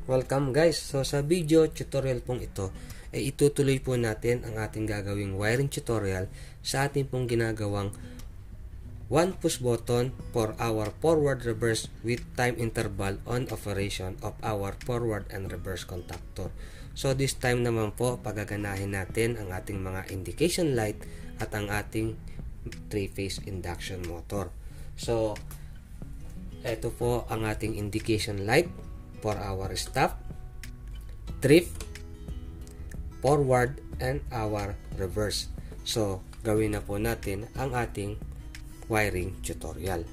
Welcome guys! So sa video tutorial pong ito ay itutuloy po natin ang ating gagawing wiring tutorial sa ating pong ginagawang 1 push button for our forward reverse with time interval on operation of our forward and reverse contactor. So this time naman po pagaganahin natin ang ating mga indication light at ang ating 3-phase induction motor. So ito po ang ating indication light for our stop, trip, forward, and our reverse. So, gawin na po natin ang ating wiring tutorial.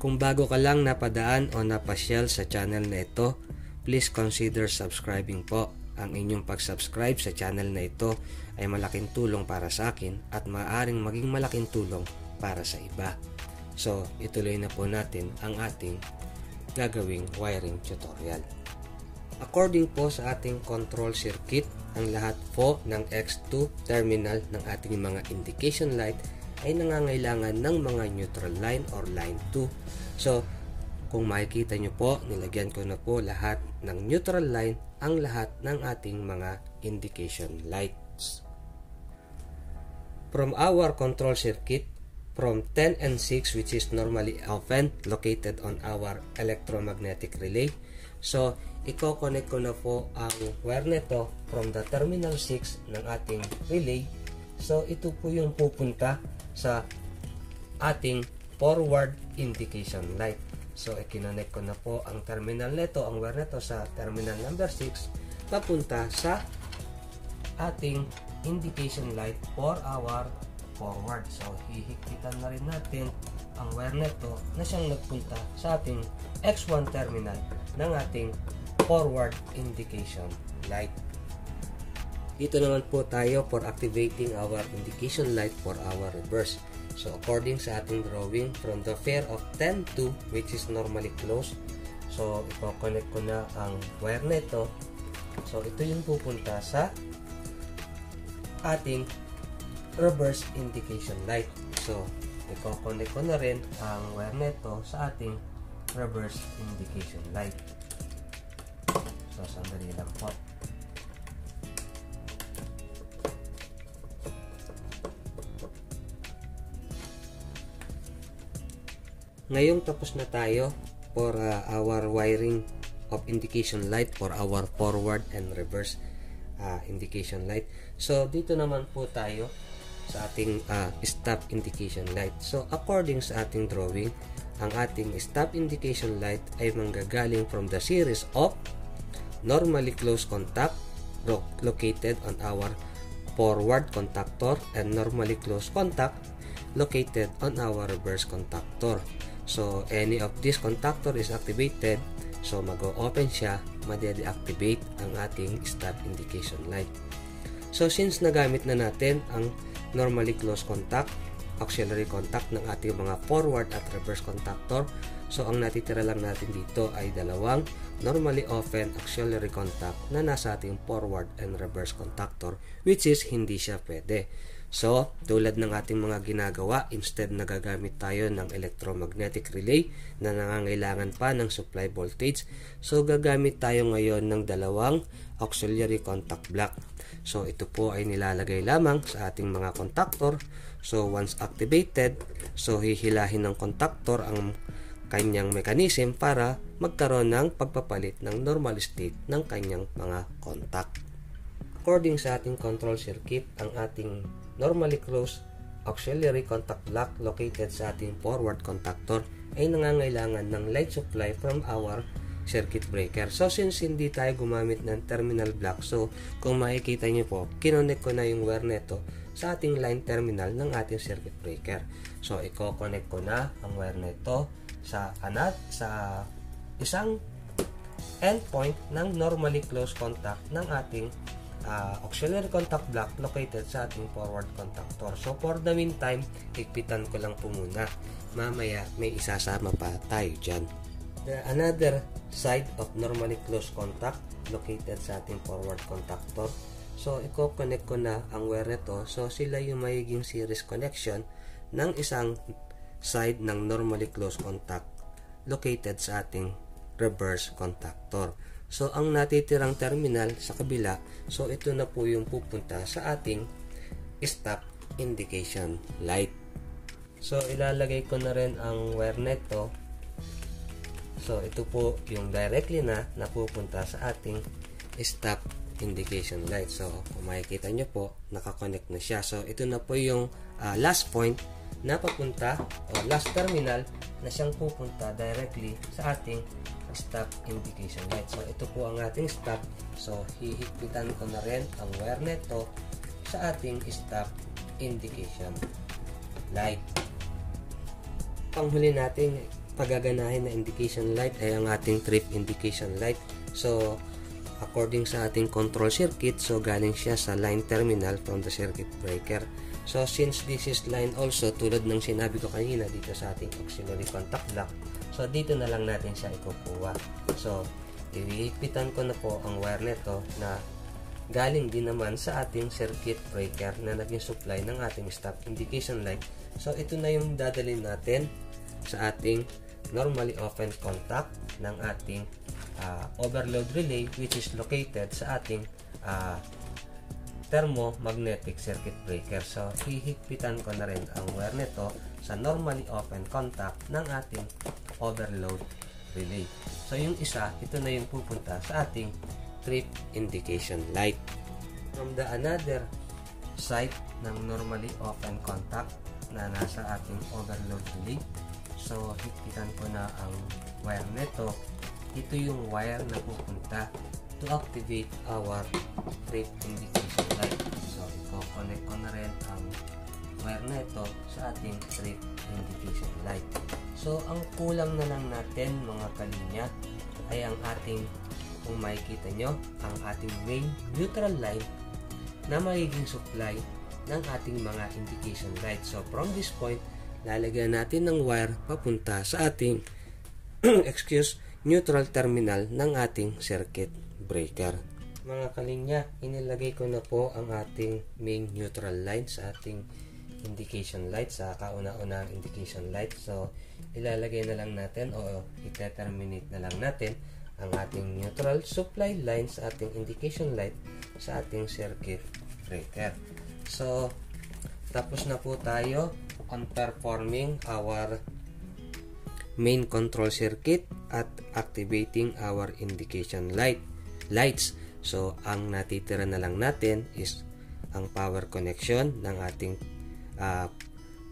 Kung bago ka lang napadaan o napasyal sa channel na ito, please consider subscribing po. Ang inyong pag-subscribe sa channel na ito ay malaking tulong para sa akin at maaaring maging malaking tulong para sa iba. So, ituloy na po natin ang ating gagawing wiring tutorial. According po sa ating control circuit, ang lahat po ng X2 terminal ng ating mga indication light ay nangangailangan ng mga neutral line or line 2. So, kung makikita nyo po, nilagyan ko na po lahat ng neutral line ang lahat ng ating mga indication lights. From our control circuit, from 10 and 6, which is normally open, located on our electromagnetic relay. So, i-connect ko na po ang wire nito from the terminal 6 ng ating relay. So, ito po yung pupunta sa ating forward indication light. So, i-connect ko na po ang terminal nito, ang wire nito sa terminal number 6, papunta sa ating indication light for our forward. So, hihigpitan na rin natin ang wire nito na siyang nagpunta sa ating X1 terminal ng ating forward indication light. Dito naman po tayo for activating our indication light for our reverse. So, according sa ating drawing, from the pair of 10 to, which is normally closed, so, i-connect ko na ang wire nito. So, ito yung pupunta sa ating reverse indication light. So, i-connect ko na rin ang wire nito sa ating reverse indication light. So, sandali lang po. Ngayong tapos na tayo for our wiring of indication light for our forward and reverse indication light. So, dito naman po tayo sa ating stop indication light. So, according sa ating drawing, ang ating stop indication light ay manggagaling from the series of normally closed contact located on our forward contactor and normally closed contact located on our reverse contactor. So, any of this contactor is activated, so mag-o-open siya, ma-deactivate ang ating stop indication light. So, since nagamit na natin ang normally closed contact, auxiliary contact ng ating mga forward at reverse contactor, so ang natitira lang natin dito ay dalawang normally open auxiliary contact na nasa ating forward and reverse contactor, which is hindi siya pwede. So, tulad ng ating mga ginagawa, instead nagagamit tayo ng electromagnetic relay na nangangailangan pa ng supply voltage, so gagamit tayo ngayon ng dalawang auxiliary contact block. So, ito po ay nilalagay lamang sa ating mga contactor. So, once activated, so hihilahin ng contactor ang kanyang mechanism para magkaroon ng pagpapalit ng normal state ng kanyang mga contact. According sa ating control circuit, ang ating normally closed auxiliary contact block located sa ating forward contactor ay nangangailangan ng light supply from our circuit breaker. So since hindi tayo gumamit ng terminal block, so kung makikita nyo po, kinonect ko na yung wire neto sa ating line terminal ng ating circuit breaker. So i-connect ko na ang wire neto sa isang endpoint ng normally closed contact ng ating auxiliary contact block located sa ating forward contactor. So for the meantime, higpitan ko lang po muna. Mamaya may isasama pa tayo dyan. Another side of normally closed contact located sa ating forward contactor. So i-connect ko na ang wire nito. So sila yung magiging series connection ng isang side ng normally closed contact located sa ating reverse contactor. So ang natitirang terminal sa kabila, so ito na po yung pupunta sa ating stop indication light. So ilalagay ko na rin ang wire neto. So ito po yung directly na napupunta sa ating stop indication light. So kung makikita nyo po, nakakonect na siya. So ito na po yung last point na papunta o last terminal na siyang pupunta directly sa ating stop indication light. So ito po ang ating stop. So hihigpitan ko na rin ang wire neto sa ating stop indication light. Panghuli natin pagaganahin na indication light ay ang ating trip indication light. So according sa ating control circuit, so galing siya sa line terminal from the circuit breaker. So since this is line also, tulad ng sinabi ko kanina dito sa ating auxiliary contact block, so dito na lang natin siya ikukuha. So ihigpitan ko na po ang wire neto na galing din naman sa ating circuit breaker na naging supply ng ating stop indication light. So ito na yung dadalhin natin sa ating normally open contact ng ating overload relay, which is located sa ating thermomagnetic circuit breaker. So hihigpitan ko na rin ang wire nito sa normally open contact ng ating overload relay. So yung isa, ito na yung pupunta sa ating trip indication light. From the another side ng normally open contact na nasa ating overload relay, so higpitan ko na ang wire nito. Ito yung wire na pupunta to activate our trip indication light. So i-connect ko na rin ang wire nito sa ating trip indication light. So ang kulang na lang natin mga kalinya ay ang ating, kung makikita nyo, ang ating main neutral line na magiging supply ng ating mga indication light. So from this point, lalagyan natin ng wire papunta sa ating neutral terminal ng ating circuit breaker. Mga kalinya, inilagay ko na po ang ating main neutral line sa ating indication light, sa kauna-unang indication light. So ilalagay na lang natin o i-terminate na lang natin ang ating neutral supply line sa ating indication light sa ating circuit breaker. So tapos na po tayo on performing our main control circuit at activating our indication lights. So ang natitira na lang natin is ang power connection ng ating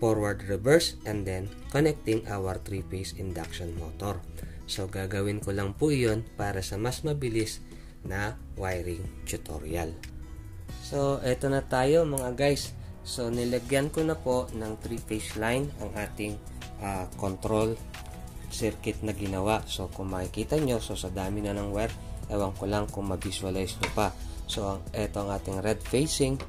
forward reverse and then connecting our 3-phase induction motor. So gagawin ko lang po yun para sa mas mabilis na wiring tutorial. So eto na tayo mga guys. So nilagyan ko na po ng 3-phase line ang ating control circuit na ginawa. So kung makikita nyo, so sa dami na ng wire, ewan ko lang kung ma-visualize nyo pa. So eto ang ating red facing,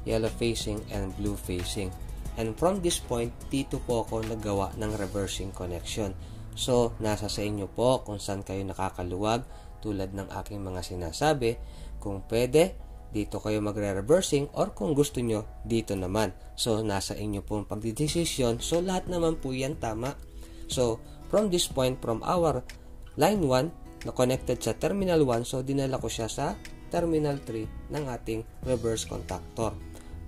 yellow facing, and blue facing. And from this point, dito po ako nagawa ng reversing connection. So nasa sa inyo po kung saan kayo nakakaluwag, tulad ng aking mga sinasabi. Kung pwede, dito kayo magre-reversing, or kung gusto nyo, dito naman. So nasa inyo pong pagdidesisyon. So lahat naman po yan tama. So from this point, from our line 1 na connected sa terminal 1, so dinala ko siya sa terminal 3 ng ating reverse contactor.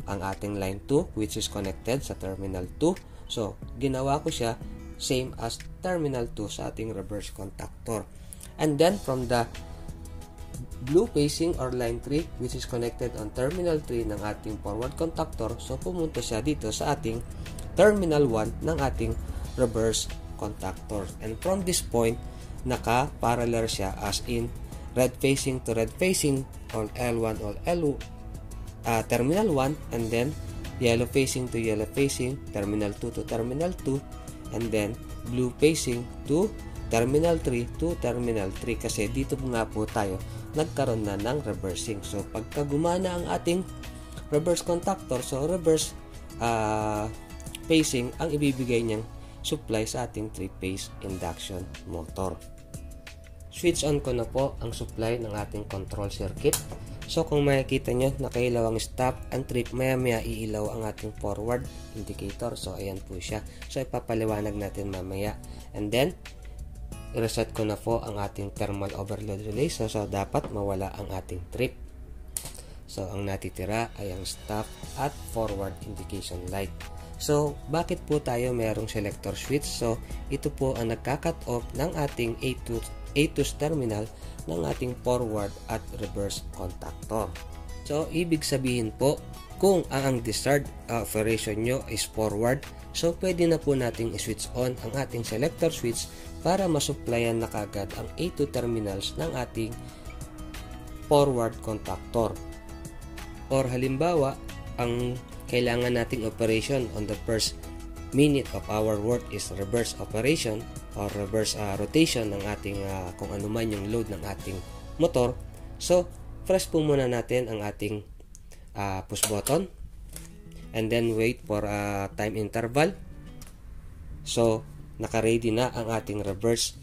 Ang ating line 2, which is connected sa terminal 2, so ginawa ko siya same as terminal 2 sa ating reverse contactor. And then from the blue facing or line 3 which is connected on terminal 3 ng ating forward contactor, so pumunta siya dito sa ating terminal 1 ng ating reverse contactor. And from this point, naka-parallel siya as in red facing to red facing on L1 or terminal 1, and then yellow facing to yellow facing, terminal 2 to terminal 2, and then blue facing to terminal 3 to terminal 3, kasi dito nga po tayo nagkaroon na ng reversing. So pagka gumana ang ating reverse contactor, so reverse facing ang ibibigay niyang supply sa ating 3-phase induction motor. Switch on ko na po ang supply ng ating control circuit. So kung makikita nyo, nakailaw ang stop and trip, maya iilaw ang ating forward indicator. So ayan po siya. So ipapaliwanag natin mamaya. And then i-reset ko na po ang ating thermal overload relay. So dapat mawala ang ating trip. So ang natitira ay ang stop at forward indication light. So bakit po tayo mayroong selector switch? So ito po ang nagka-cut off ng ating A2 terminal ng ating forward at reverse contactor. So ibig sabihin po, kung ang desired operation nyo is forward, so pwede na po nating i-switch on ang ating selector switch para masupplyan na kagad ang A2 terminals ng ating forward contactor. Or halimbawa, ang kailangan nating operation on the first minute of our work is reverse operation or reverse rotation ng ating kung ano man yung load ng ating motor. So press po muna natin ang ating push button and then wait for a time interval. So naka-ready na ang ating reverse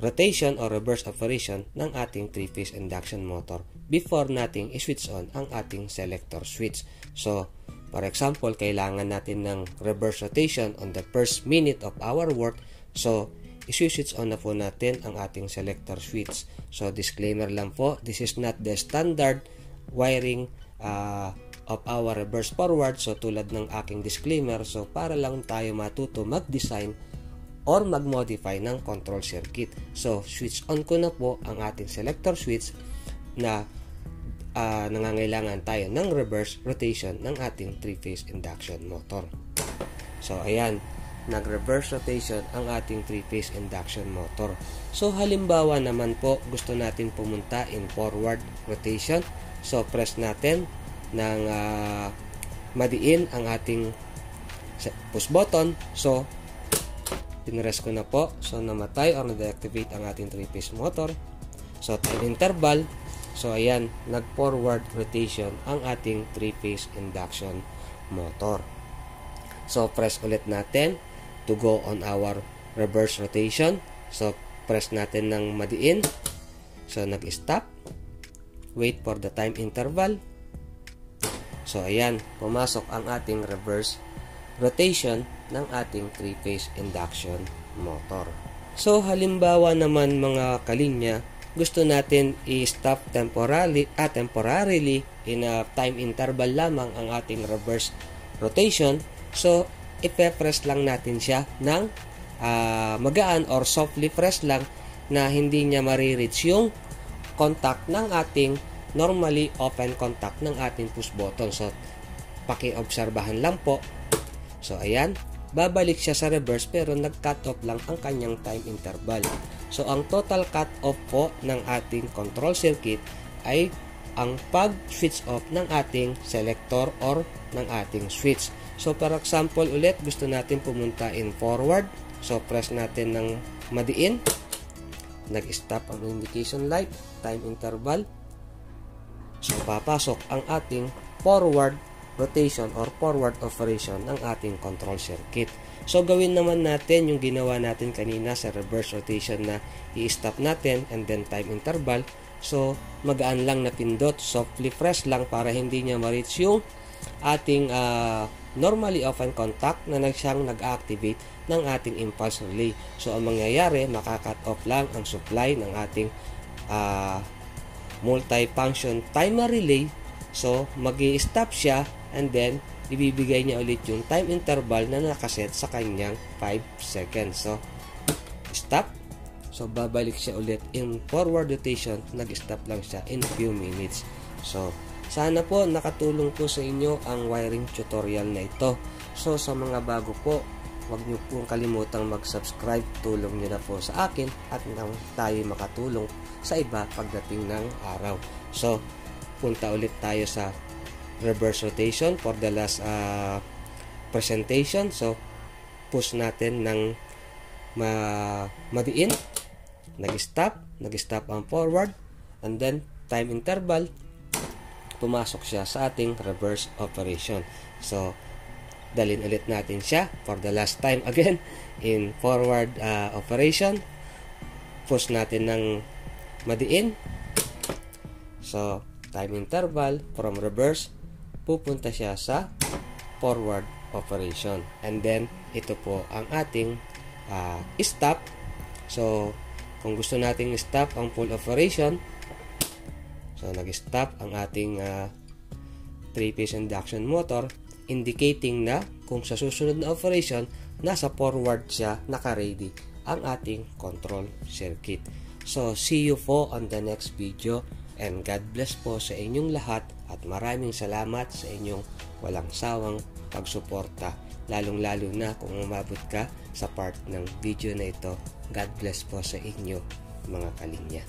rotation or reverse operation ng ating 3-phase induction motor before nating i-switch on ang ating selector switch. So for example, kailangan natin ng reverse rotation on the first minute of our work. So, i-switch on na po natin ang ating selector switch. So, disclaimer lang po, this is not the standard wiring of our reverse forward. So, tulad ng aking disclaimer, so para lang tayo matuto mag-design or mag-modify ng control circuit. So, switch on ko na po ang ating selector switch na nangangailangan tayo ng reverse rotation ng ating 3-phase induction motor. So ayan, nag-reverse rotation ang ating 3-phase induction motor. So halimbawa naman po, gusto natin pumunta in forward rotation. So press natin ng madiin ang ating push button. So pinress ko na po. So namatay or na-deactivate ang ating 3-phase motor. So time interval. So ayan, nag-forward rotation ang ating 3-phase induction motor. So press ulit natin to go on our reverse rotation. So press natin ng madiin. So nag-stop. Wait for the time interval. So ayan, pumasok ang ating reverse rotation ng ating 3-phase induction motor. So halimbawa naman mga kalinya, gusto natin i-stop temporarily in a time interval lamang ang ating reverse rotation. So, ipe-press lang natin siya ng magaan or softly press lang na hindi niya marireach yung contact ng ating normally open contact ng ating push button. So, paki-obserbahan lang po. So, ayan. Babalik siya sa reverse pero nag-cut off lang ang kanyang time interval. So, ang total cut off po ng ating control circuit ay ang pag-switch off ng ating selector or ng ating switch. So, for example, ulit, gusto natin pumunta in forward. So, press natin ng madiin. Nag-stop ang indication light, time interval. So, papasok ang ating forward rotation or forward operation ng ating control circuit. So, gawin naman natin yung ginawa natin kanina sa reverse rotation na i-stop natin and then time interval. So, magaan lang na pindot, softly press lang para hindi niya ma-reach yung ating normally open contact na siyang nag-activate ng ating impulse relay. So, ang mangyayari, makakat off lang ang supply ng ating multi-function timer relay. So, mag-i-stop siya and then ibibigay niya ulit yung time interval na nakaset sa kanyang 5 seconds. So, stop. So, babalik siya ulit in forward rotation. Nag-stop lang siya in few minutes. So, sana po nakatulong po sa inyo ang wiring tutorial na ito. So, sa mga bago po, huwag niyo pong kalimutang mag-subscribe. Tulong niyo na po sa akin at nang tayo makatulong sa iba pagdating ng araw. So, punta ulit tayo sa reverse rotation for the last presentation. So, push natin ng madiin, nag-stop ang forward, and then time interval, pumasok siya sa ating reverse operation. So, dalhin ulit natin siya for the last time again in forward operation. Push natin ng madiin. So, time interval from reverse, pupunta siya sa forward operation. And then, ito po ang ating stop. So, kung gusto nating stop ang full operation, so nag-stop ang ating 3-phase induction motor, indicating na kung sa susunod na operation, nasa forward siya, naka-ready ang ating control circuit. So, see you po on the next video, and God bless po sa inyong lahat, at maraming salamat sa inyong walang sawang pagsuporta, lalong-lalo na kung umabot ka sa part ng video na ito. God bless po sa inyo, mga kalinya.